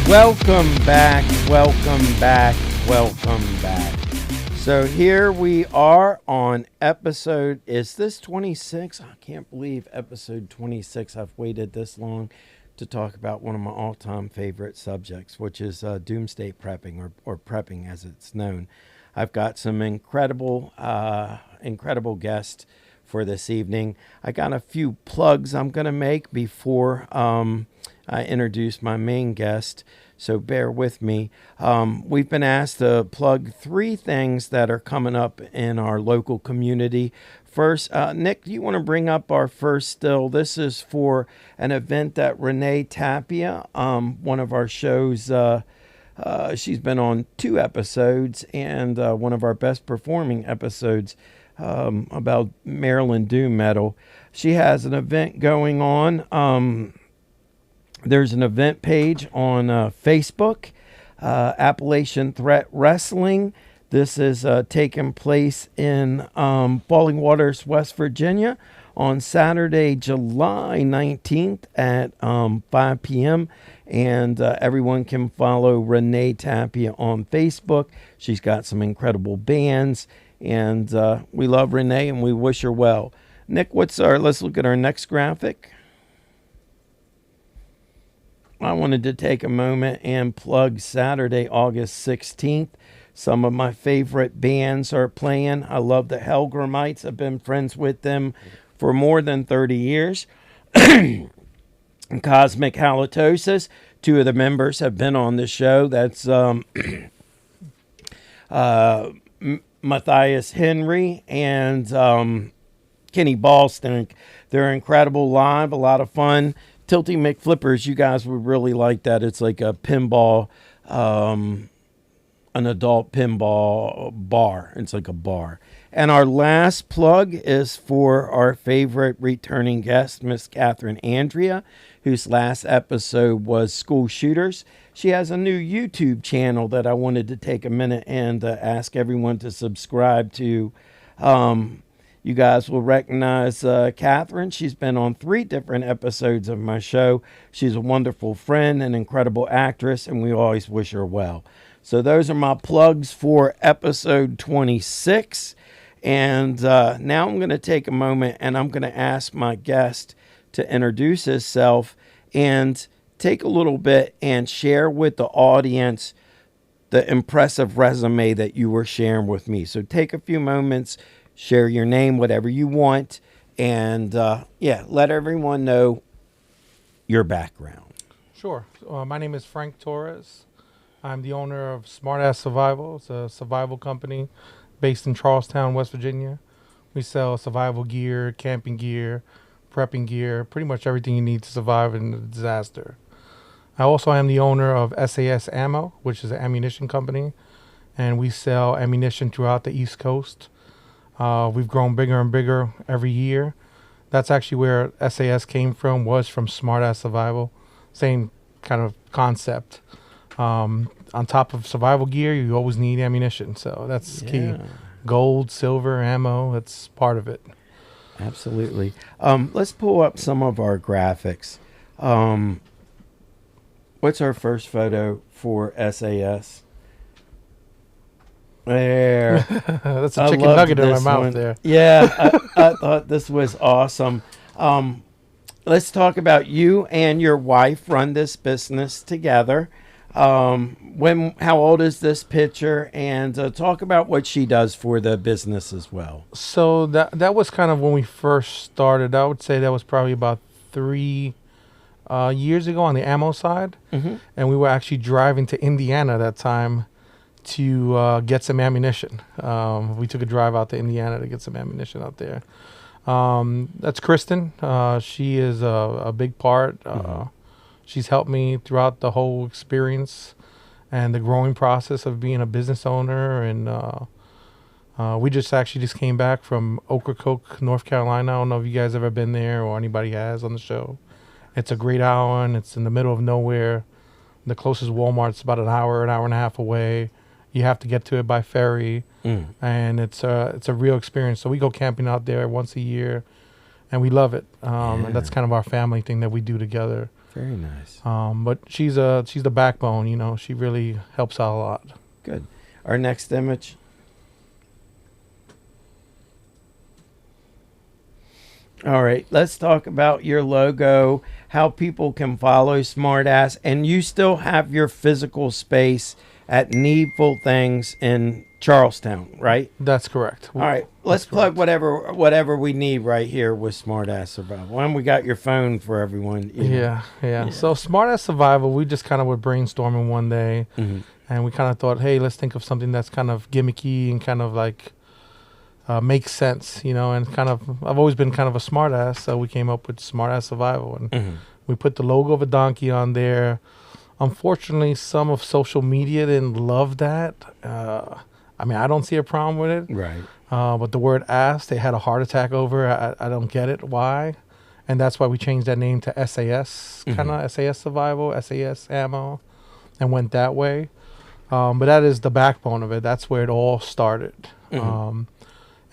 Welcome back, welcome back, welcome back. So here we are on episode, is this 26? I can't believe episode 26. I've waited this long to talk about one of my all-time favorite subjects, which is Doomsday prepping, or prepping as it's known. I've got some incredible guests for this evening. I got a few plugs I'm going to make before I introduce my main guest, so bear with me. We've been asked to plug 3 things that are coming up in our local community. First, Nick, do you want to bring up our first still? This is for an event that Renee Tapia, one of our shows, she's been on 2 episodes, and one of our best performing episodes about Maryland Doom Metal. She has an event going on. There's an event page on Facebook, Appalachian Threat Wrestling. This is taking place in Falling Waters, West Virginia on Saturday, July 19th at 5 p.m. And everyone can follow Renee Tapia on Facebook. She's got some incredible bands, and we love Renee and we wish her well. Nick, let's look at our next graphic. I wanted to take a moment and plug Saturday, August 16th. Some of my favorite bands are playing. I love the Hellgramites. I've been friends with them for more than 30 years. Cosmic Halitosis. 2 of the members have been on the show. That's Matthias Henry and Kenny Ballstink. They're incredible live, a lot of fun. Tilty McFlippers, you guys would really like that. It's like a pinball, an adult pinball bar. It's like a bar. And our last plug is for our favorite returning guest, Miss Catherine Andrea, whose last episode was School Shooters. She has a new YouTube channel that I wanted to take a minute and ask everyone to subscribe to. You guys will recognize Catherine. She's been on 3 different episodes of my show. She's a wonderful friend, an incredible actress, and we always wish her well. So those are my plugs for episode 26. And now I'm going to take a moment and I'm going to ask my guest to introduce himself and take a little bit and share with the audience the impressive resume that you were sharing with me. So take a few moments. Share your name, whatever you want, and let everyone know your background. Sure. My name is Frank Torres. I'm the owner of Smartass Survival. It's a survival company based in Charlestown, West Virginia. We sell survival gear, camping gear, prepping gear, pretty much everything you need to survive in a disaster. I also am the owner of SAS Ammo, which is an ammunition company, and we sell ammunition throughout the East Coast. We've grown bigger and bigger every year. That's actually where SAS came from, was from Smartass Survival. Same kind of concept. On top of survival gear, you always need ammunition. So that's key. Gold, silver, ammo, that's part of it. Absolutely. Let's pull up some of our graphics. What's our first photo for SAS? There. That's a chicken nugget in my mouth there. Yeah, I thought this was awesome. Let's talk about you and your wife run this business together. How old is this picture? And talk about what she does for the business as well. So that was kind of when we first started. I would say that was probably about 3 years ago on the ammo side. Mm-hmm. And we were actually driving to Indiana that time to get some ammunition. We took a drive out to Indiana to get some ammunition out there. That's Kristen. She is a big part. She's helped me throughout the whole experience and the growing process of being a business owner. And we just came back from Ocracoke, North Carolina. I don't know if you guys ever been there or anybody has on the show. It's a great island. It's in the middle of nowhere. The closest Walmart's about an hour and a half away. You have to get to it by ferry, and it's a real experience. So we go camping out there once a year, and we love it. And that's kind of our family thing that we do together. Very nice. But she's the backbone. You know, she really helps out a lot. Good. Our next image. All right, let's talk about your logo, how people can follow Smartass, and you still have your physical space at Needful Things in Charlestown, right? That's correct. All right, let's plug whatever we need right here with Smartass Survival. And we got your phone for everyone. Yeah. So Smartass Survival, we just kind of were brainstorming one day, and we kind of thought, hey, let's think of something that's kind of gimmicky and kind of like makes sense, you know, and kind of, I've always been kind of a smartass, so we came up with Smartass Survival, and we put the logo of a donkey on there. Unfortunately, some of social media didn't love that. I mean, I don't see a problem with it. Right. But the word ass, they had a heart attack over. I don't get it. Why? And that's why we changed that name to SAS, kind of SAS Survival, SAS Ammo, and went that way. But that is the backbone of it. That's where it all started.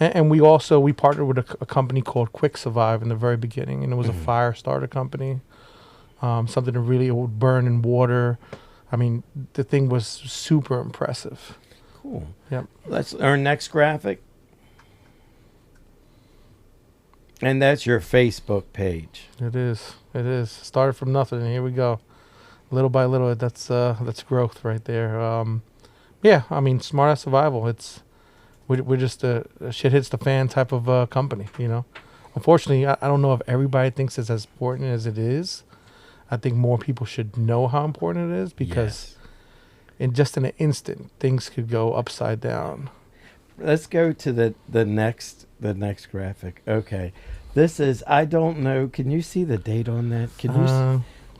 And we partnered with a company called Quick Survive in the very beginning, and it was a fire starter company, something that really would burn in water. I mean, the thing was super impressive. Cool. Yep. Let's our next graphic, and that's your Facebook page. It is. Started from nothing, and here we go, little by little. That's growth right there. Yeah, I mean, Smartass Survival. We're just a shit hits the fan type of company, you know. Unfortunately, I don't know if everybody thinks it's as important as it is. I think more people should know how important it is, because in just an instant, things could go upside down. Let's go to the next graphic. Okay, this is, I don't know. Can you see the date on that? Can you?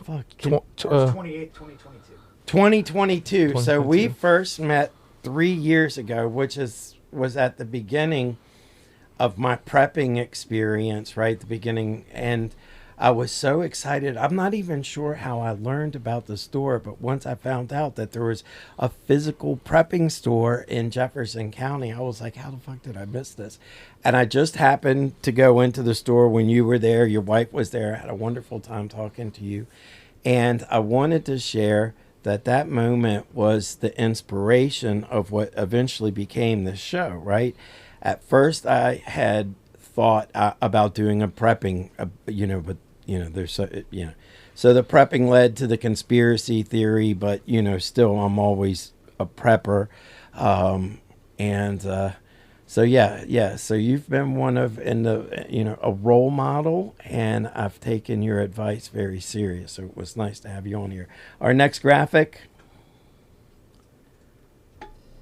Fuck. 28th, 2022. 2022. So we first met 3 years ago, which was at the beginning of my prepping experience, right? The beginning. And I was so excited. I'm not even sure how I learned about the store, but once I found out that there was a physical prepping store in Jefferson County, I was like, how the fuck did I miss this? And I just happened to go into the store when you were there. Your wife was there. I had a wonderful time talking to you. And I wanted to share that moment was the inspiration of what eventually became this show, right? At first, I had thought about doing a prepping, there's so the prepping led to the conspiracy theory, but still I'm always a prepper, so you've been one of a role model, and I've taken your advice very serious. So it was nice to have you on here. Our next graphic.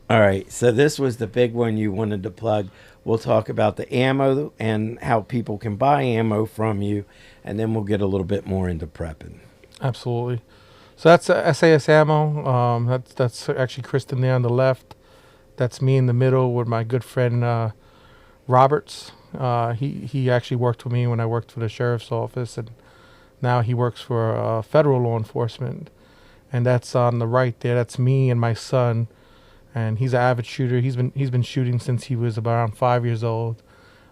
All right, so this was the big one you wanted to plug. We'll talk about the ammo and how people can buy ammo from you, and then we'll get a little bit more into prepping. Absolutely. So that's SAS Ammo. That's actually Kristen there on the left. That's me in the middle with my good friend Roberts. He actually worked with me when I worked for the sheriff's office, and now he works for federal law enforcement. And that's on the right there. That's me and my son. And he's an avid shooter. He's been shooting since he was around 5 years old.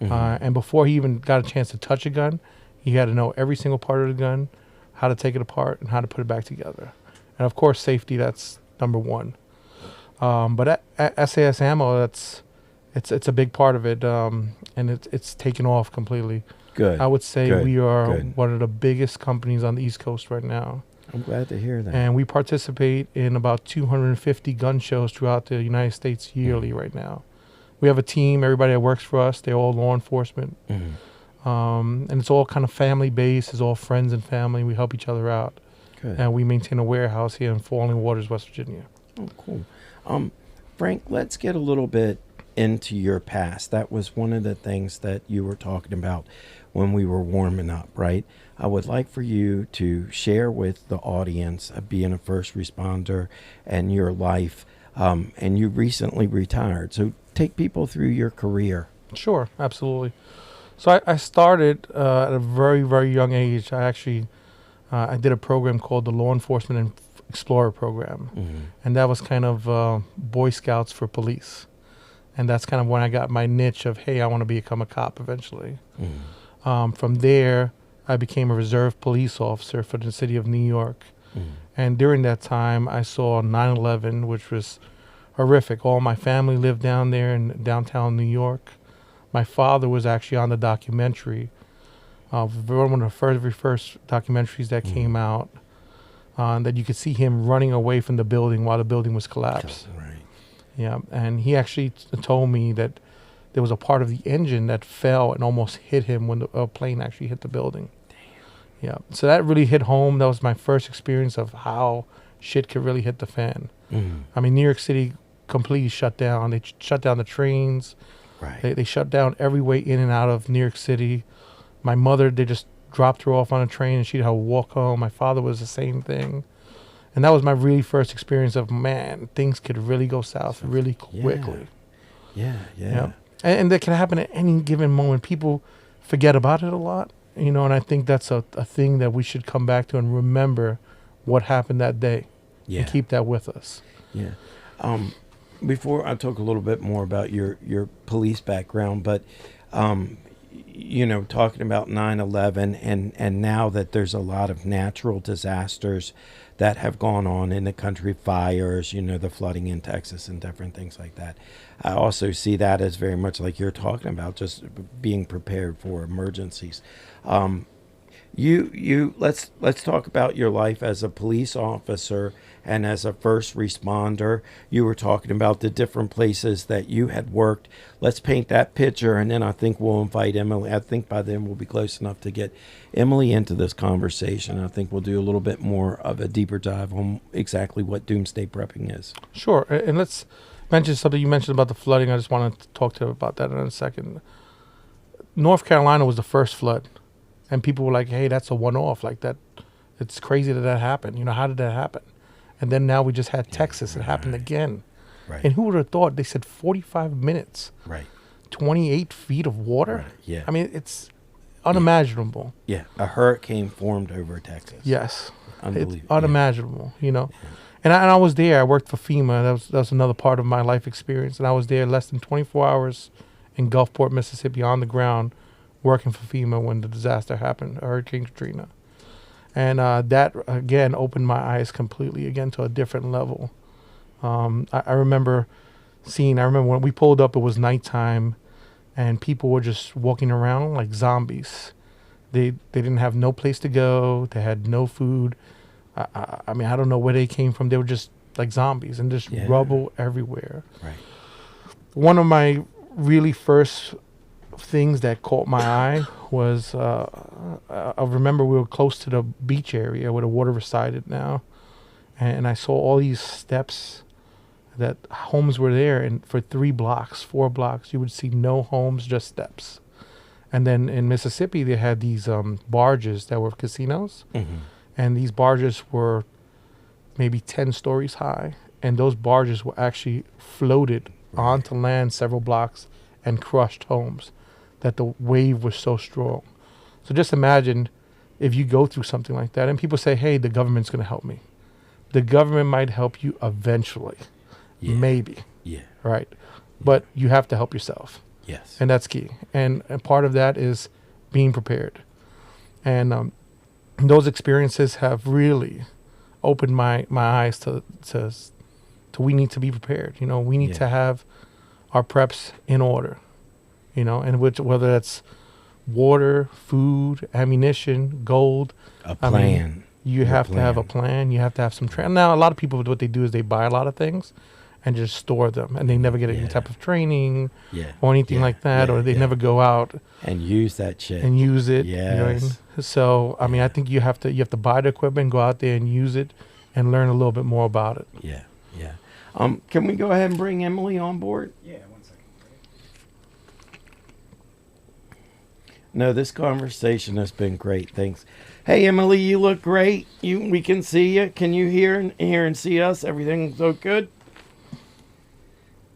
And before he even got a chance to touch a gun, he had to know every single part of the gun, how to take it apart, and how to put it back together. And of course, safety, that's number one. But at SAS Ammo, it's a big part of it, and it's taken off completely. Good. I would say we are one of the biggest companies on the East Coast right now. I'm glad to hear that. And we participate in about 250 gun shows throughout the United States yearly right now. We have a team, everybody that works for us, they're all law enforcement. And it's all kind of family-based. It's all friends and family. We help each other out. Good. And we maintain a warehouse here in Falling Waters, West Virginia. Oh, cool. Frank, let's get a little bit into your past. That was one of the things that you were talking about when we were warming up, right? I would like for you to share with the audience being a first responder and your life. And you recently retired. So take people through your career. Sure, absolutely. So I started at a very, very young age. I actually I did a program called the Law Enforcement and Explorer Program. And that was kind of Boy Scouts for police. And that's kind of when I got my niche of, hey, I want to become a cop eventually. From there, I became a reserve police officer for the city of New York. And during that time, I saw 9/11, which was horrific. All my family lived down there in downtown New York. My father was actually on the documentary, one of the very first documentaries that came out, that you could see him running away from the building while the building was collapsed. Right. Yeah, and he actually told me that there was a part of the engine that fell and almost hit him when the plane actually hit the building. Yeah, so that really hit home. That was my first experience of how shit could really hit the fan. I mean, New York City completely shut down. They shut down the trains. Right. They shut down every way in and out of New York City. My mother, they just dropped her off on a train and she'd have to walk home. My father was the same thing. And that was my really first experience of, man, things could really go south really quickly. Yeah. And that can happen at any given moment. People forget about it a lot. And I think that's a thing that we should come back to and remember what happened that day and keep that with us. Yeah. Before I talk a little bit more about your police background, but, talking about 9/11 and now that there's a lot of natural disasters that have gone on in the country, fires, the flooding in Texas and different things like that. I also see that as very much like you're talking about, just being prepared for emergencies. Let's talk about your life as a police officer and as a first responder. You were talking about the different places that you had worked. Let's paint that picture, and then I think we'll invite Emily. I think by then we'll be close enough to get Emily into this conversation. I think we'll do a little bit more of a deeper dive on exactly what Doomsday prepping is. Sure, and let's mention something you mentioned about the flooding. I just want to talk to you about that in a second. North Carolina was the first flood. And people were like, hey, that's a one-off. Like that, it's crazy that happened. How did that happen? And then now we just had Texas. It happened again. Right. And who would have thought? They said 45 minutes. Right. 28 feet of water. Right. Yeah. I mean, it's unimaginable. Yeah. A hurricane formed over Texas. Yes. Unbelievable. It's unimaginable, Yeah. And I was there. I worked for FEMA. That was another part of my life experience. And I was there less than 24 hours in Gulfport, Mississippi, on the ground, working for FEMA when the disaster happened, Hurricane Katrina. And that, again, opened my eyes completely, again, to a different level. I remember when we pulled up, it was nighttime, and people were just walking around like zombies. They didn't have no place to go. They had no food. I mean, I don't know where they came from. They were just like zombies and just rubble everywhere. Right. One of my really first things that caught my eye was I remember we were close to the beach area where the water resided now, and I saw all these steps that homes were there, and for 4 blocks you would see no homes, just steps. And then in Mississippi they had these barges that were casinos, and these barges were maybe 10 stories high, and those barges were actually floated onto land several blocks and crushed homes, that the wave was so strong. So just imagine if you go through something like that and people say, hey, the government's going to help me. The government might help you eventually. Maybe. Yeah. Right. But you have to help yourself. Yes. And that's key. And part of that is being prepared. And those experiences have really opened my eyes to we need to be prepared. We need to have our preps in order. And whether that's water, food, ammunition, gold. A plan. You have to have a plan. You have to have some training. Now, a lot of people, what they do is they buy a lot of things and just store them, and they never get any type of training or anything like that, or they never go out and use that shit and use it. Yes. You know what I mean? So, I mean, I think you have to buy the equipment, go out there and use it, and learn a little bit more about it. Yeah. Can we go ahead and bring Emily on board? Yeah, 1 second. No, this conversation has been great. Thanks. Hey, Emily, you look great. We can see you. Can you hear and see us? Everything's so good?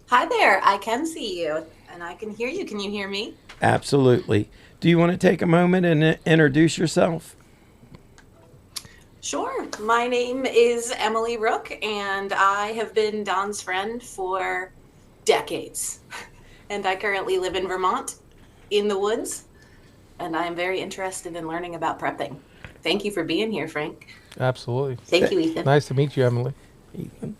Hi there. I can see you, and I can hear you. Can you hear me? Absolutely. Do you want to take a moment and introduce yourself? Sure. My name is Emily Rook, and I have been Don's friend for decades. And I currently live in Vermont, in the woods. and I am very interested in learning about prepping. Thank you for being here, Frank. Absolutely. Thank you, Ethan. Nice to meet you, Emily. Ethan.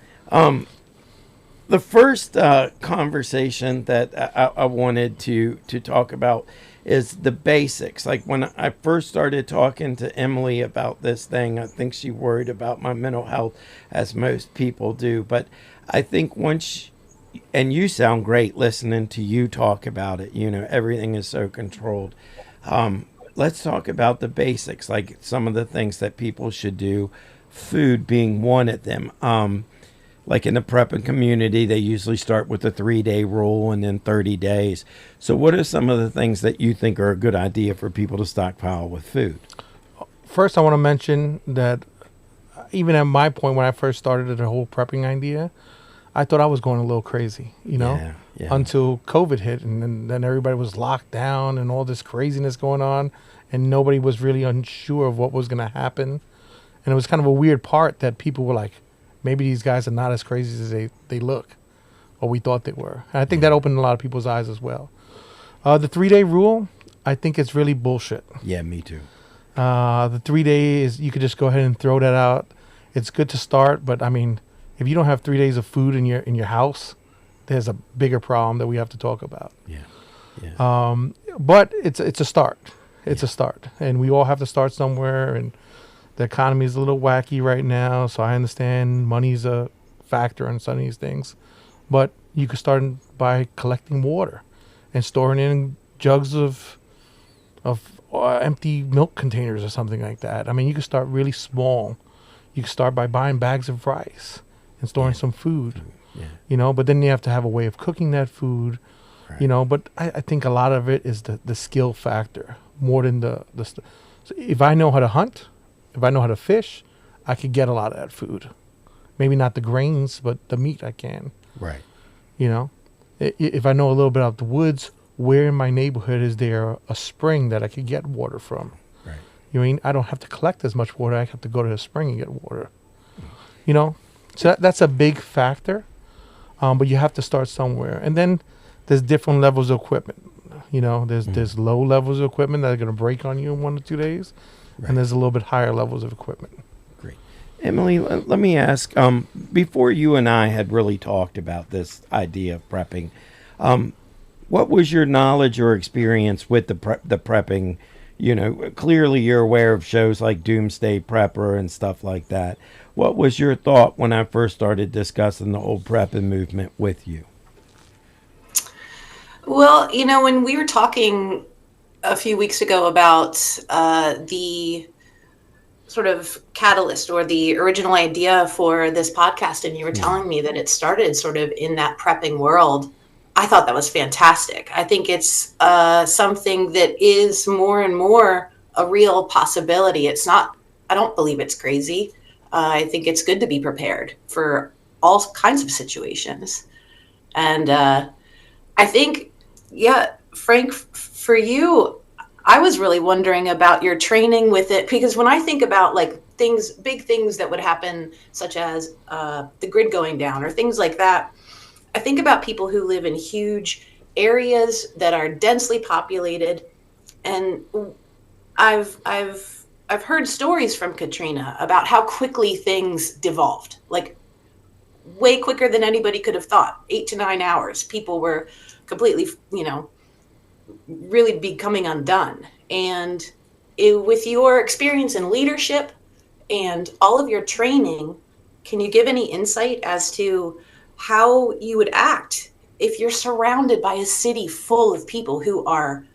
The first conversation that I wanted to talk about is the basics. Like when I first started talking to Emily about this thing, I think she worried about my mental health, as most people do. But I think once, and you sound great listening to you talk about it. You know, everything is so controlled. Let's talk about the basics, like some of the things that people should do. Food being one of them. Like in the prepping community, they usually start with the 3-day rule and then 30 days. So what are some of the things that you think are a good idea for people to stockpile with food? First, I want to mention that even at my point when I first started the whole prepping idea, I thought I was going a little crazy, until COVID hit, and then everybody was locked down and all this craziness going on, and nobody was really unsure of what was going to happen. And it was kind of a weird part that people were like, maybe these guys are not as crazy as they look, or we thought they were. And I think that opened a lot of people's eyes as well. The 3-day rule, I think it's really bullshit. Yeah, me too. The 3 days, you could just go ahead and throw that out. It's good to start, but I mean, if you don't have 3 days of food in your house, there's a bigger problem that we have to talk about. Yeah. But it's a start. It's a start, and we all have to start somewhere. And the economy is a little wacky right now, so I understand money's a factor in some of these things. But you could start by collecting water and storing it in jugs of empty milk containers or something like that. I mean, you could start really small. You could start by buying bags of rice and storing some food, but then you have to have a way of cooking that food, Right. but I think a lot of it is the skill factor more than so if I know how to hunt, if I know how to fish, I could get a lot of that food. Maybe not the grains, but the meat I can. Right. If I know a little bit about the woods, where in my neighborhood is there a spring that I could get water from? Right. You mean I don't have to collect as much water. I have to go to the spring and get water. So that's a big factor. But you have to start somewhere. And then there's different levels of equipment. There's low levels of equipment that are going to break on you in 1 to 2 days. Right. And there's a little bit higher levels of equipment. Great. Emily, let me ask, before you and I had really talked about this idea of prepping, what was your knowledge or experience with the prepping? Clearly you're aware of shows like Doomsday Prepper and stuff like that. What was your thought when I first started discussing the whole prepping movement with you? Well, when we were talking a few weeks ago about the sort of catalyst or the original idea for this podcast, and you were telling me that it started sort of in that prepping world, I thought that was fantastic. I think it's something that is more and more a real possibility. It's not, I don't believe it's crazy. I think it's good to be prepared for all kinds of situations. And I think, Frank, for you, I was really wondering about your training with it, because when I think about like big things that would happen, such as the grid going down or things like that, I think about people who live in huge areas that are densely populated. And I've heard stories from Katrina about how quickly things devolved, like way quicker than anybody could have thought. 8 to 9 hours. People were completely, really becoming undone. And with your experience in leadership and all of your training, can you give any insight as to how you would act if you're surrounded by a city full of people who are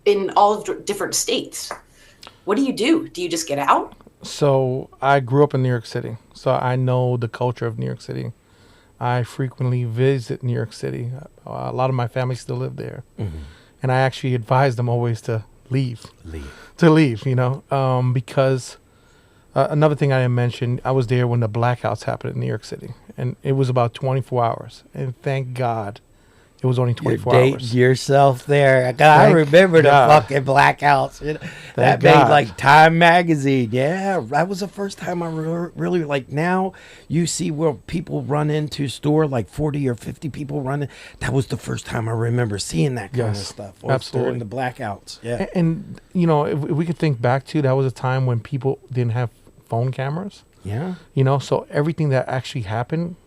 in all different states? What do? Do you just get out? So I grew up in New York City, so I know the culture of New York City. I frequently visit New York City. A lot of my family still live there. Mm-hmm. And I actually advise them always to leave. Because another thing I didn't mention, I was there when the blackouts happened in New York City. And it was about 24 hours. And thank God It was only You're 24 dating hours. yourself there. I Thank remember the God. fucking blackouts. You know, that Thank made God. like Time Magazine. Yeah, that was the first time I really like. Now you see where people run into store like 40 or 50 people running. That was the first time I remember seeing that kind of Yes, stuff. Was absolutely. during the blackouts. Yeah, And you know, if we could think back to, that was a time when people didn't have phone cameras. yeah. You know, so everything that actually happened,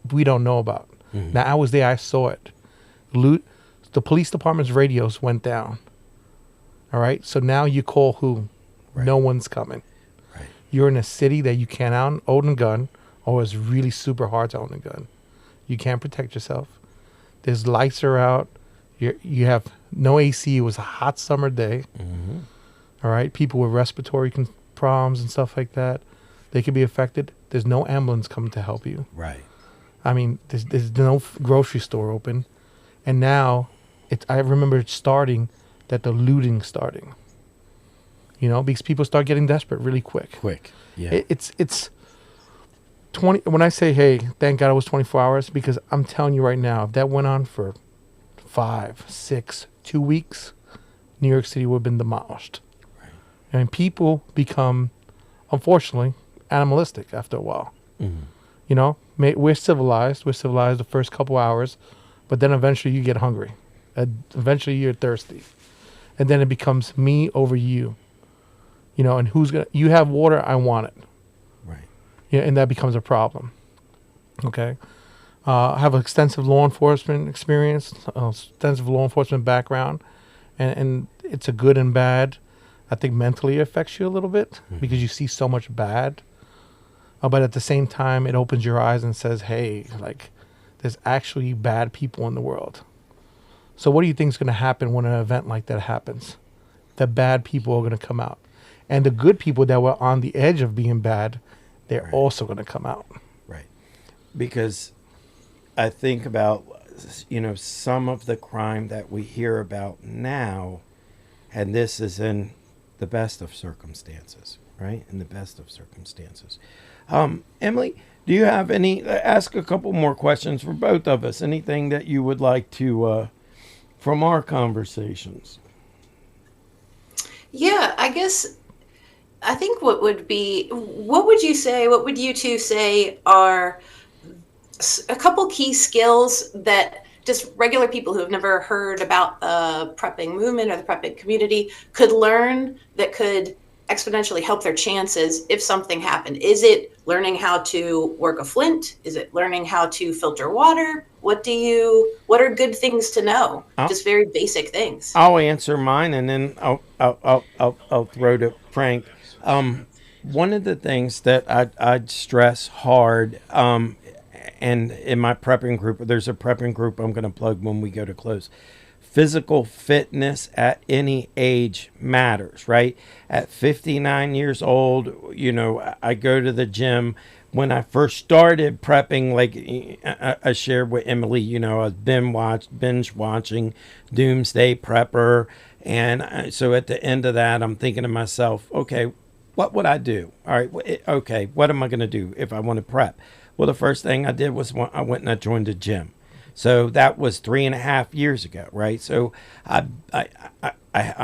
we don't know about. Mhm. Now I was there, I saw it. The police department's radios went down. All right, so now you call who? Right. No one's coming. Right. You're in a city that you can't own a gun, or it's really super hard to own a gun. You can't protect yourself. There's lights are out. You have no AC. It was a hot summer day. Mm-hmm. All right, people with respiratory problems and stuff like that, they could be affected. There's no ambulance coming to help you. Right. I mean, there's no grocery store open, and now I remember it starting, that the looting starting. You know, because people start getting desperate really quick. Yeah. It's 20. When I say, hey, thank God it was 24 hours, because I'm telling you right now, if that went on for 5, 6, 2 weeks, New York City would have been demolished. Right. And people become, unfortunately, animalistic after a while. Mm-hmm. You know, we're civilized. We're civilized the first couple hours, but then eventually you get hungry. Eventually you're thirsty. And then it becomes me over you. You know, and you have water, I want it. Right. Yeah, and that becomes a problem. Okay. I have extensive law enforcement experience, extensive law enforcement background, and it's a good and bad. I think mentally it affects you a little bit because you see so much bad. But at the same time, it opens your eyes and says, hey, like, there's actually bad people in the world. So what do you think is going to happen when an event like that happens? The bad people are going to come out. And the good people that were on the edge of being bad, they're also going to come out. Right. Because I think about, you know, some of the crime that we hear about now, and this is in the best of circumstances, right? In the best of circumstances. Emily, do you have ask a couple more questions for both of us. Anything that you would like to, from our conversations? Yeah, I think what would you two say are a couple key skills that just regular people who have never heard about the prepping movement or the prepping community could learn that could exponentially help their chances if something happened? Is it learning how to work a flint? Is it learning how to filter water? What are good things to know? Just very basic things. I'll answer mine, and then I'll throw to Frank. One of the things that I'd stress hard, and in my prepping group, there's a prepping group I'm going to plug when we go to close. Physical fitness at any age matters, right? At 59 years old, you know, I go to the gym. When I first started prepping, like I shared with Emily, you know, I was binge watching Doomsday Prepper. And so at the end of that, I'm thinking to myself, okay, what would I do? All right, okay, what am I going to do if I want to prep? Well, the first thing I did was I went and I joined a gym. So that was 3.5 years ago, right? So I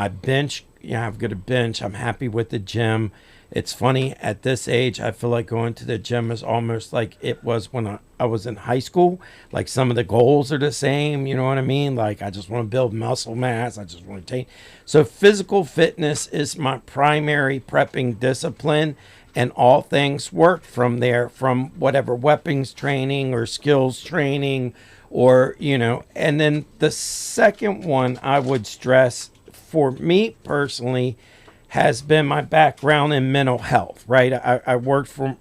bench, you know, I've got a bench. I'm happy with the gym. It's funny, at this age, I feel like going to the gym is almost like it was when I was in high school. Like some of the goals are the same, you know what I mean? Like I just want to build muscle mass. I just want to take. So physical fitness is my primary prepping discipline. And all things work from there, from whatever weapons training or skills training, or, you know. And then the second one I would stress for me personally has been my background in mental health, right? I worked from,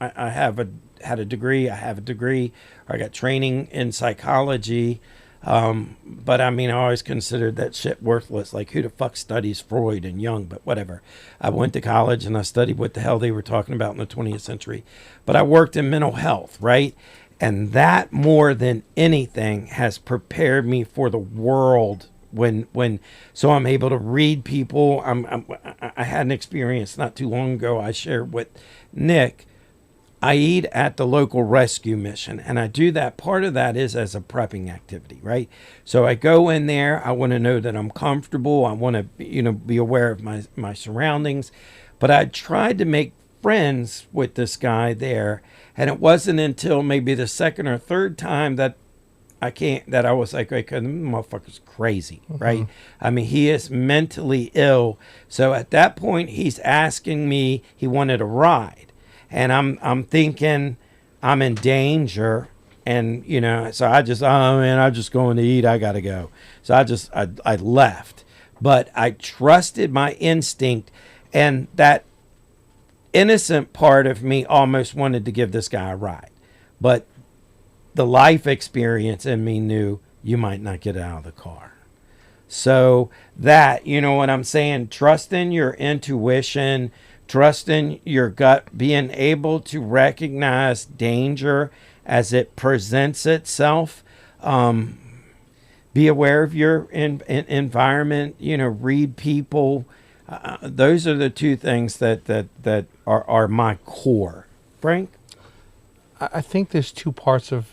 I have a degree, I got training in psychology. But I mean, I always considered that shit worthless. Like, who the fuck studies Freud and Jung? But whatever. I went to college and I studied what the hell they were talking about in the 20th century. But I worked in mental health, right? And that more than anything has prepared me for the world. So I'm able to read people. I had an experience not too long ago I shared with Nick. I eat at the local rescue mission, and I do that. Part of that is as a prepping activity, right? So I go in there. I want to know that I'm comfortable. I want to, be aware of my surroundings. But I tried to make friends with this guy there, and it wasn't until maybe the second or third time that I was like, okay, this motherfucker's crazy, right? I mean, he is mentally ill. So at that point, he's asking me, he wanted a ride. And I'm thinking I'm in danger. And, so I just, oh man, I'm just going to eat. I got to go. So I left. But I trusted my instinct. And that innocent part of me almost wanted to give this guy a ride. But the life experience in me knew you might not get out of the car. So that, you know what I'm saying? Trust in your intuition, trust in your gut, being able to recognize danger as it presents itself. Be aware of your environment, read people. Those are the two things that are my core. Frank? I think there's two parts of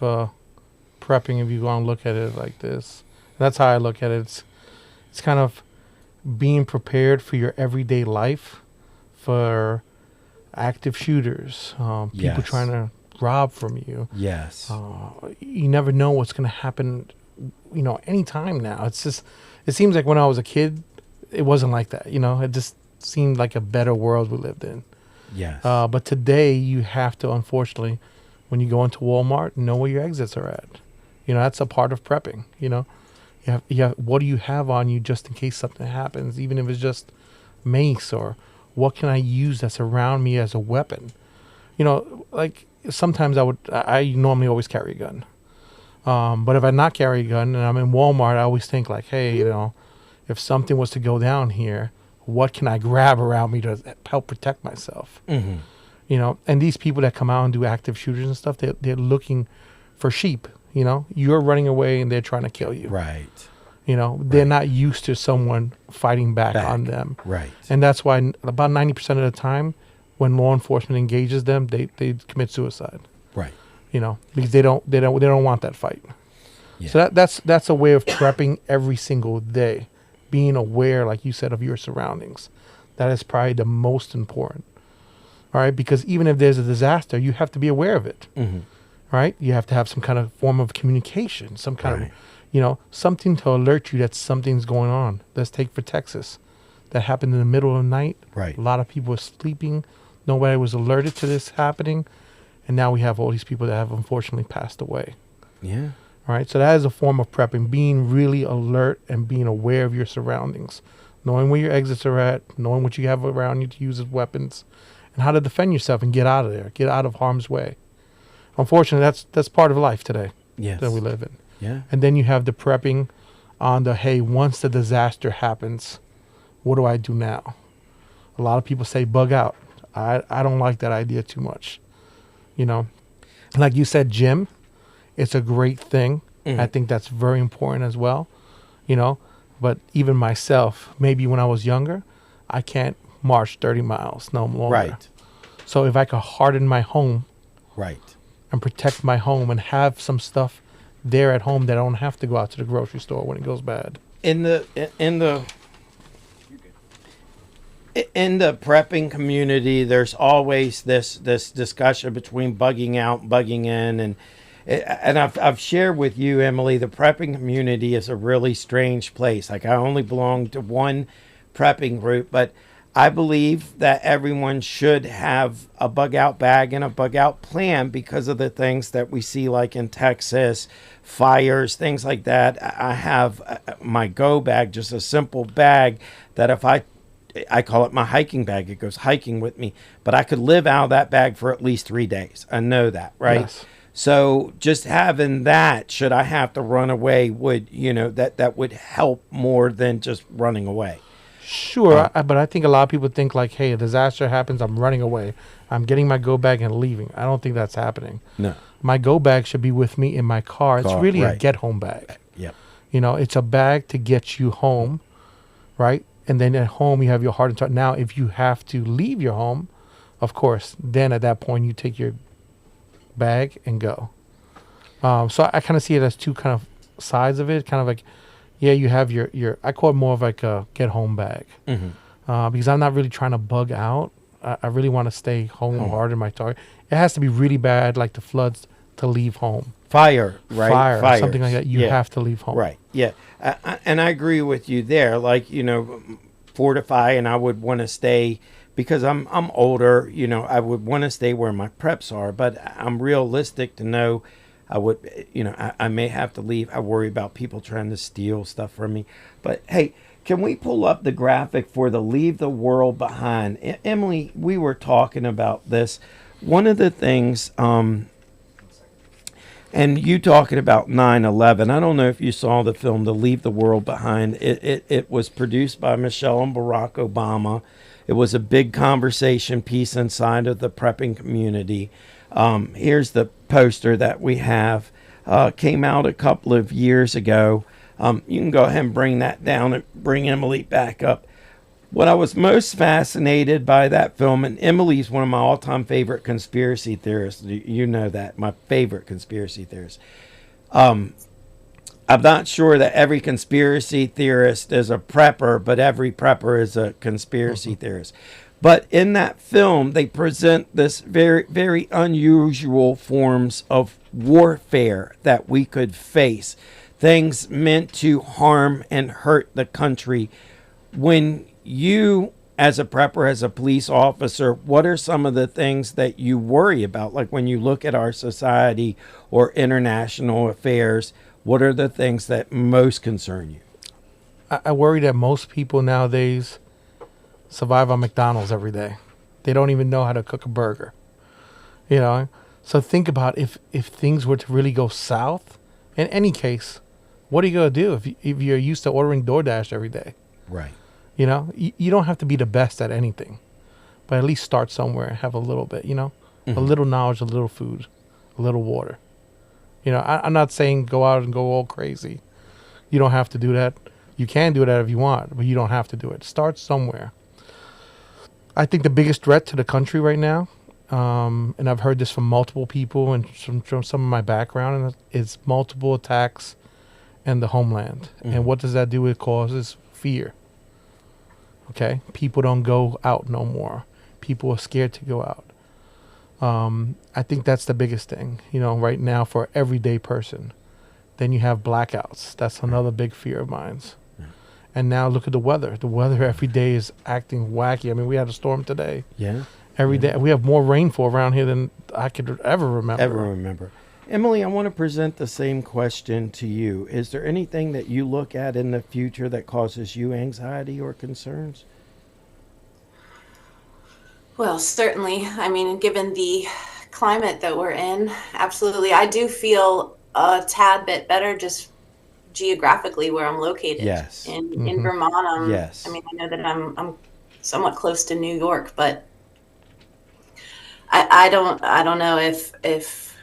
prepping if you want to look at it like this. That's how I look at it. It's kind of being prepared for your everyday life, for active shooters, people trying to rob from you. Yes. You never know what's going to happen, any time now. It seems like when I was a kid, it wasn't like that. It just seemed like a better world we lived in. Yes. But today you have to, unfortunately, when you go into Walmart, know where your exits are at. That's a part of prepping. You have what do you have on you just in case something happens, even if it's just mace, or what can I use that's around me as a weapon. Like sometimes I normally always carry a gun. But if I not carry a gun and I'm in Walmart, I always think like, hey, if something was to go down here, what can I grab around me to help protect myself? Mm-hmm. And these people that come out and do active shooters and stuff, they're looking for sheep. You're running away and they're trying to kill you. Right. They're not used to someone fighting back on them. Right. And that's why about 90% of the time when law enforcement engages them, they commit suicide. Right. Because they don't want that fight. Yeah. So that's a way of prepping every single day, being aware, like you said, of your surroundings. That is probably the most important. All right, because even if there's a disaster, you have to be aware of it. Mm-hmm. Right? You have to have some kind of form of communication, some kind of, something to alert you that something's going on. Let's take for Texas. That happened in the middle of the night. Right. A lot of people were sleeping. Nobody was alerted to this happening. And now we have all these people that have unfortunately passed away. Yeah. All right. So that is a form of prepping, being really alert and being aware of your surroundings, knowing where your exits are at, knowing what you have around you to use as weapons, and how to defend yourself and get out of there, get out of harm's way. Unfortunately, that's part of life today that we live in. Yeah. And then you have the prepping on the, hey, once the disaster happens, what do I do now? A lot of people say bug out. I don't like that idea too much. Like you said, gym, it's a great thing. Mm-hmm. I think that's very important as well. But even myself, maybe when I was younger, I can't march 30 miles no longer. Right. So if I could harden my home. Right. And protect my home and have some stuff there at home that I don't have to go out to the grocery store when it goes bad. In the prepping community, there's always this discussion between bugging out and bugging in, and I've shared with you, Emily, the prepping community is a really strange place. Like, I only belong to one prepping group, but I believe that everyone should have a bug out bag and a bug out plan because of the things that we see, like in Texas, fires, things like that. I have my go bag, just a simple bag that if I call it my hiking bag. It goes hiking with me, but I could live out of that bag for at least 3 days. I know that, right? Yes. So just having that, should I have to run away, would, that would help more than just running away. Sure, but I think a lot of people think like, hey, a disaster happens, I'm running away. I'm getting my go bag and leaving. I don't think that's happening. No. My go bag should be with me in my car. It's really a get home bag. Yep. It's a bag to get you home, right? And then at home you have your heart and soul. Now, if you have to leave your home, of course, then at that point you take your bag, and go. So I kind of see it as two kind of sides of it. Kind of like, yeah, you have your I call it more of like a get home bag. Because I'm not really trying to bug out. I really want to stay home hard in my target. It has to be really bad, like the floods, to leave home. Fire, right? Fire, something like that. You have to leave home. Right, yeah. And I agree with you there. Like, fortify, and I would want to stay, because I'm older, I would want to stay where my preps are, but I'm realistic to know I would, I may have to leave. I worry about people trying to steal stuff from me. But hey, can we pull up the graphic for the Leave the World Behind? Emily, we were talking about this. One of the things, and you talking about 9/11. I don't know if you saw the film, The Leave the World Behind. It was produced by Michelle and Barack Obama. It was a big conversation piece inside of the prepping community. Here's the poster that we have. Came out a couple of years ago. You can go ahead and bring that down and bring Emily back up. What I was most fascinated by that film, and Emily's one of my all-time favorite conspiracy theorists. You know that, my favorite conspiracy theorist. I'm not sure that every conspiracy theorist is a prepper, but every prepper is a conspiracy theorist. But in that film, they present this very, very unusual forms of warfare that we could face. Things meant to harm and hurt the country. When you, as a prepper, as a police officer, what are some of the things that you worry about? Like when you look at our society or international affairs, what are the things that most concern you? I worry that most people nowadays survive on McDonald's every day. They don't even know how to cook a burger. So think about if things were to really go south, in any case, what are you going to do if you're used to ordering DoorDash every day? Right. You don't have to be the best at anything, but at least start somewhere and have a little bit, a little knowledge, a little food, a little water. I'm not saying go out and go all crazy. You don't have to do that. You can do that if you want, but you don't have to do it. Start somewhere. I think the biggest threat to the country right now, and I've heard this from multiple people and from some of my background, is multiple attacks and the homeland. And what does that do? It causes fear. Okay? People don't go out no more. People are scared to go out. I think that's the biggest thing, right now for everyday person. Then you have blackouts. That's another big fear of mine. And now look at the weather. The weather every day is acting wacky. I mean, we had a storm today. Yeah. Every day. We have more rainfall around here than I could ever remember. Emily, I want to present the same question to you. Is there anything that you look at in the future that causes you anxiety or concerns? Well, certainly. I mean, given the climate that we're in, absolutely. I do feel a tad bit better just geographically where I'm located. Yes. In Vermont. Yes. I mean, I know that I'm somewhat close to New York, but I don't know if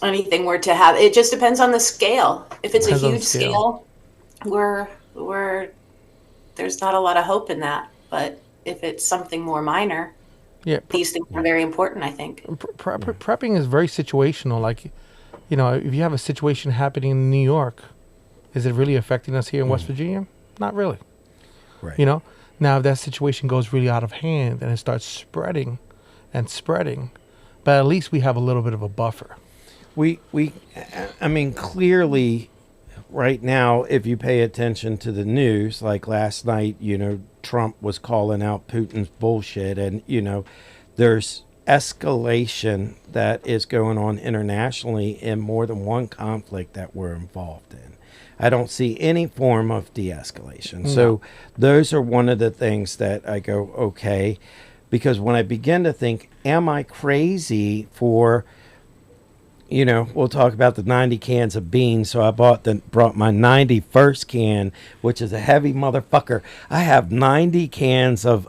anything were to have. It just depends on the scale. If it's a huge scale, we're there's not a lot of hope in that. But if it's something more minor, these things are very important, I think. Prepping is very situational. Like, if you have a situation happening in New York, is it really affecting us here in West Virginia? Not really. Right. Now if that situation goes really out of hand and it starts spreading and spreading, but at least we have a little bit of a buffer. I mean, clearly right now, if you pay attention to the news, like last night, Trump was calling out Putin's bullshit, and, there's escalation that is going on internationally in more than one conflict that we're involved in. I don't see any form of de-escalation. No. So those are one of the things that I go, okay, because when I begin to think, am I crazy for, we'll talk about the 90 cans of beans. So I brought my 91st can, which is a heavy motherfucker. I have 90 cans of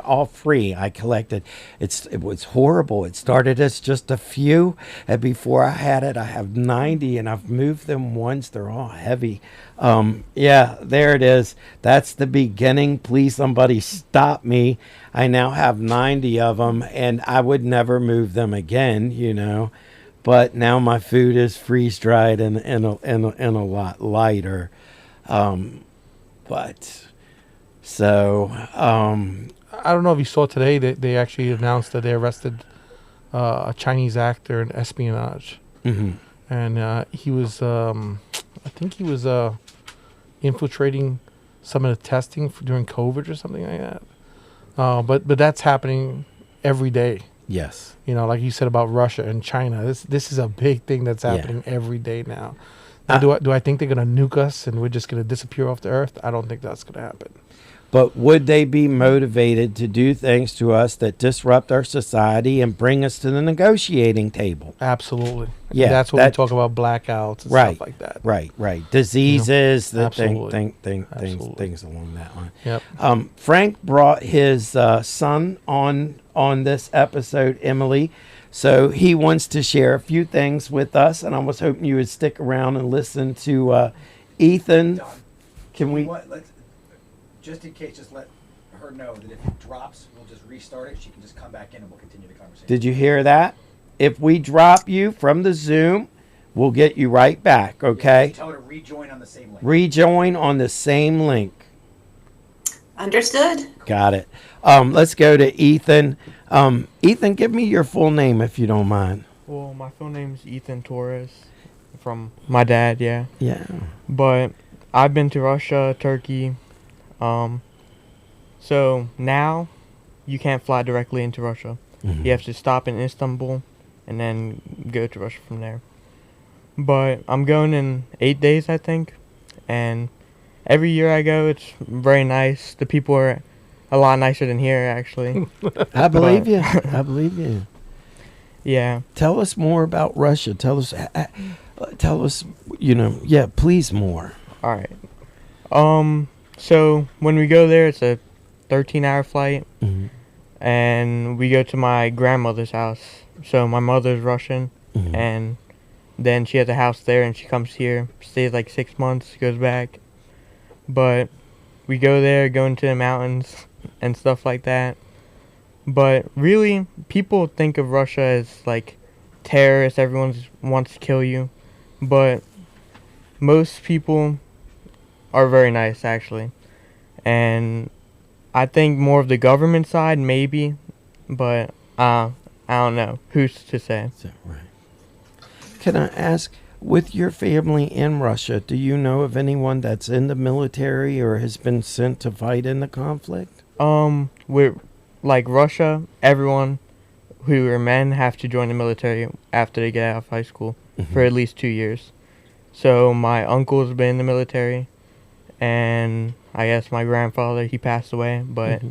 all free. I collected. It was horrible. It started as just a few, and before I had it, I have 90, and I've moved them once. They're all heavy. Yeah, there it is. That's the beginning. Please, somebody stop me. I now have 90 of them, and I would never move them again. But now my food is freeze dried and a lot lighter. But. So, I don't know if you saw today that they actually announced that they arrested a Chinese actor in espionage, and he was, I think he was infiltrating some of the testing during COVID or something like that. But that's happening every day. yes. Like you said about Russia and China, this is a big thing that's happening every day now. Now, do I think they're gonna nuke us and we're just gonna disappear off the earth? I don't think that's gonna happen. But would they be motivated to do things to us that disrupt our society and bring us to the negotiating table? Absolutely. Yeah, That's when we talk about blackouts and Right, stuff like that. right. Diseases, absolutely. things along that line. Yep. Frank brought his son on this episode, Emily. So he wants to share a few things with us, and I was hoping you would stick around and listen to Ethan. Don, Can we? Just in case, just let her know that if it drops, we'll just restart it. She can just come back in and we'll continue the conversation. Did you hear that? If we drop you from the Zoom, we'll get you right back, okay? Tell her to rejoin on the same link. Rejoin on the same link. Understood. Got it. Let's go to Ethan. Ethan, give me your full name if you don't mind. Well, my full name's Ethan Torres from my dad, yeah. Yeah. But I've been to Russia, Turkey. So now you can't fly directly into Russia. Mhm. You have to stop in Istanbul and then go to Russia from there. But I'm going in 8 days, I think. And every year I go, it's very nice. The people are a lot nicer than here, actually. I believe you. I believe you. Yeah. Tell us more about Russia. Tell us, please more. All right. So when we go there, it's a 13-hour flight. Mhm. And we go to my grandmother's house. So my mother's Russian, Mhm. and then she has a house there, and she comes here, stays like 6 months, goes back. But we go there, go into the mountains and stuff like that. But really, people think of Russia as like terrorists. Everyone wants to kill you, but most people are very nice, actually. And I think more of the government side, maybe, but I don't know. Who's to say? Is that right? Can I ask, with your family in Russia, do you know of anyone that's in the military or has been sent to fight in the conflict? With like Russia, everyone who are men have to join the military after they get out of high school for at least 2 years. So my uncle's been in the military, and I guess my grandfather, he passed away, but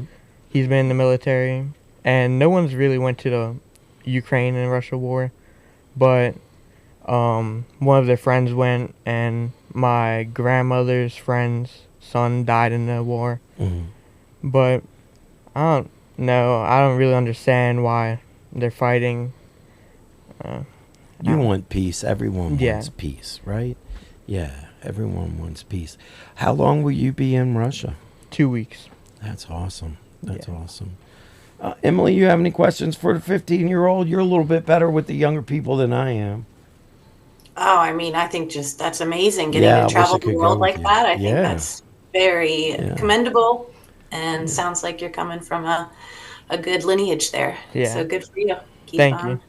he's been in the military. And no one's really went to the Ukraine and Russia war, but one of their friends went, and my grandmother's friend's son died in the war. But I don't know. I don't really understand why they're fighting. You want peace. Everyone Yeah. wants peace, right? Yeah, everyone wants peace. How long will you be in Russia? 2 weeks. That's awesome. That's Yeah. awesome. Emily, you have any questions for the 15-year-old? You're a little bit better with the younger people than I am. Oh, I mean, I think just that's amazing. Getting Yeah, I to wish travel I the could go world with like you. that, I think Yeah. that's very Yeah. commendable, and sounds like you're coming from a good lineage there. Yeah. So good for you. Thank you.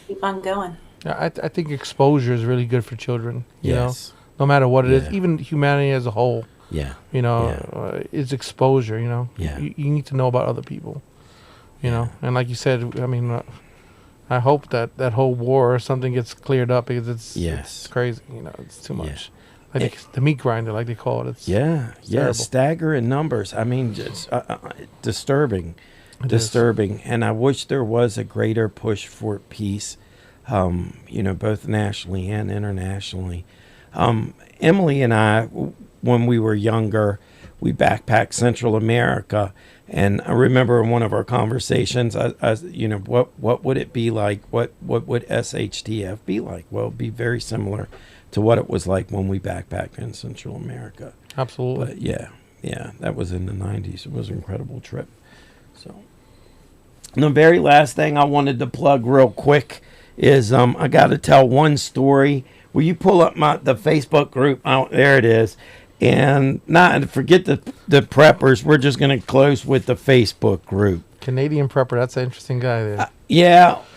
Keep on going. I think exposure is really good for children. You know, Yes. no matter what it is, Yeah. even humanity as a whole. Yeah. Is exposure. You know, Yeah. you need to know about other people. You know, and like you said, I mean, I hope that whole war or something gets cleared up, because it's crazy. You know, it's too much. Like the meat grinder, like they call it. It's terrible. Staggering numbers. I mean, just disturbing, It is. disturbing. And I wish there was a greater push for peace. Both nationally and internationally. Emily and I, when we were younger, we backpacked Central America, And I remember in one of our conversations, what would it be like? What would SHTF be like? Well, it'd be very similar to what it was like when we backpacked in Central America. Absolutely. But yeah, that was in the 90s. It was an incredible trip. So, and the very last thing I wanted to plug real quick is I got to tell one story. Will you pull up the Facebook group? Oh, there it is. And not forget the preppers. We're just going to close with the Facebook group. Canadian prepper. That's an interesting guy there.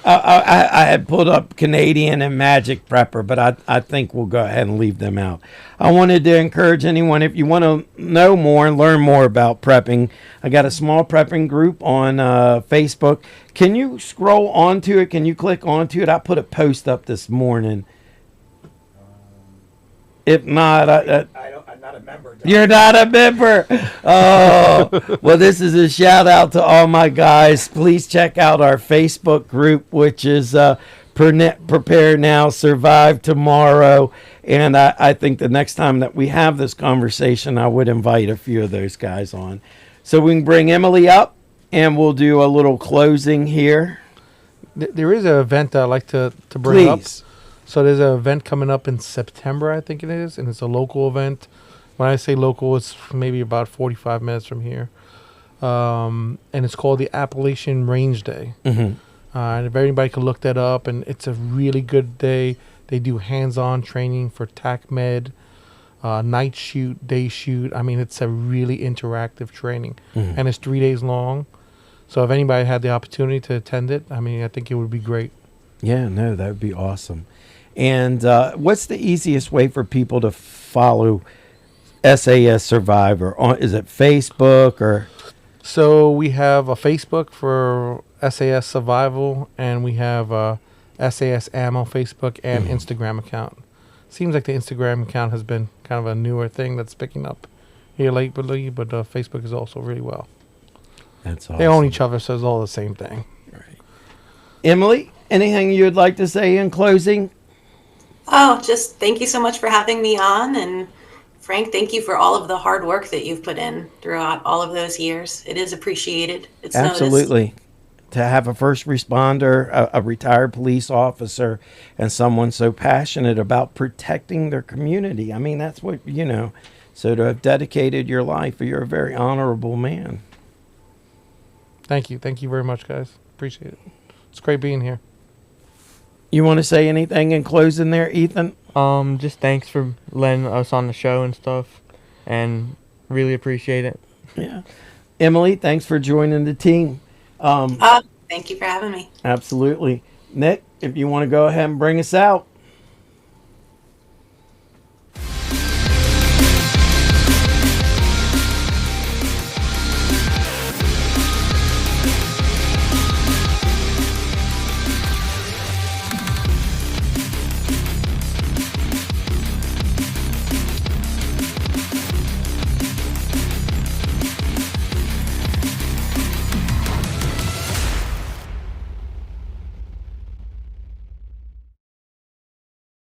I had pulled up Canadian and Magic prepper, but I think we'll go ahead and leave them out. I wanted to encourage anyone, if you want to know more and learn more about prepping, I got a small prepping group on Facebook. Can you scroll onto it? Can you click onto it? I put a post up this morning. If not, I'm not a member. Don. You're not a member. Oh, well, this is a shout out to all my guys. Please check out our Facebook group, which is Prepare Now, Survive Tomorrow. And I think the next time that we have this conversation, I would invite a few of those guys on. So we can bring Emily up and we'll do a little closing here. There is an event that I'd like to bring up. Please. So there's an event coming up in September, I think it is, and it's a local event. When I say local, it's maybe about 45 minutes from here. And it's called the Appalachian Range Day. Mm-hmm. And if anybody can look that up, and it's a really good day. They do hands-on training for TAC Med, night shoot, day shoot. I mean, it's a really interactive training. Mm-hmm. And it's 3 days long. So if anybody had the opportunity to attend it, I mean, I think it would be great. Yeah, no, that would be awesome. And what's the easiest way for people to follow SAS Survivor? Is it Facebook or? So we have a Facebook for SAS Survival, and we have a SAS Ammo Facebook and Instagram account. Seems like the Instagram account has been kind of a newer thing that's picking up here lately, but Facebook is also really well. That's awesome. They own each other, so it's all the same thing. Right. Emily, anything you'd like to say in closing? Oh, just thank you so much for having me on. And Frank, thank you for all of the hard work that you've put in throughout all of those years. It is appreciated. It's Absolutely. noticed. To have a first responder, a retired police officer, and someone so passionate about protecting their community. I mean, that's what, so to have dedicated your life, you're a very honorable man. Thank you. Thank you very much, guys. Appreciate it. It's great being here. You want to say anything in closing there, Ethan? Just thanks for letting us on the show and stuff, and really appreciate it. Yeah. Emily, thanks for joining the team. Thank you for having me. Absolutely. Nick, if you want to go ahead and bring us out.